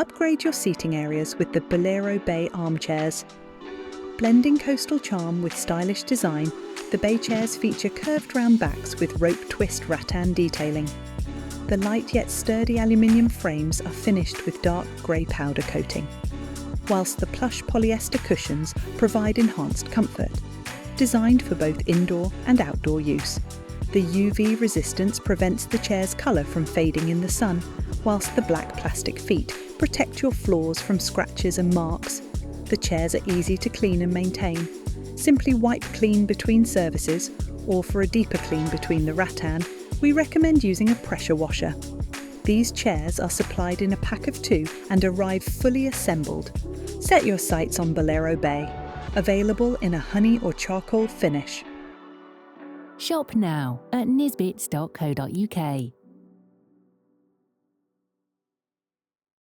Upgrade your seating areas with the Bolero Bay armchairs. Blending coastal charm with stylish design, the Bay chairs feature curved round backs with rope twist rattan detailing. The light yet sturdy aluminium frames are finished with dark grey powder coating, whilst the plush polyester cushions provide enhanced comfort. Designed for both indoor and outdoor use, the UV resistance prevents the chair's colour from fading in the sun, whilst the black plastic feet protect your floors from scratches and marks. The chairs are easy to clean and maintain. Simply wipe clean between services, or for a deeper clean between the rattan, we recommend using a pressure washer. These chairs are supplied in a pack of 2 and arrive fully assembled. Set your sights on Bolero Bay, available in a honey or charcoal finish. Shop now at nisbets.co.uk.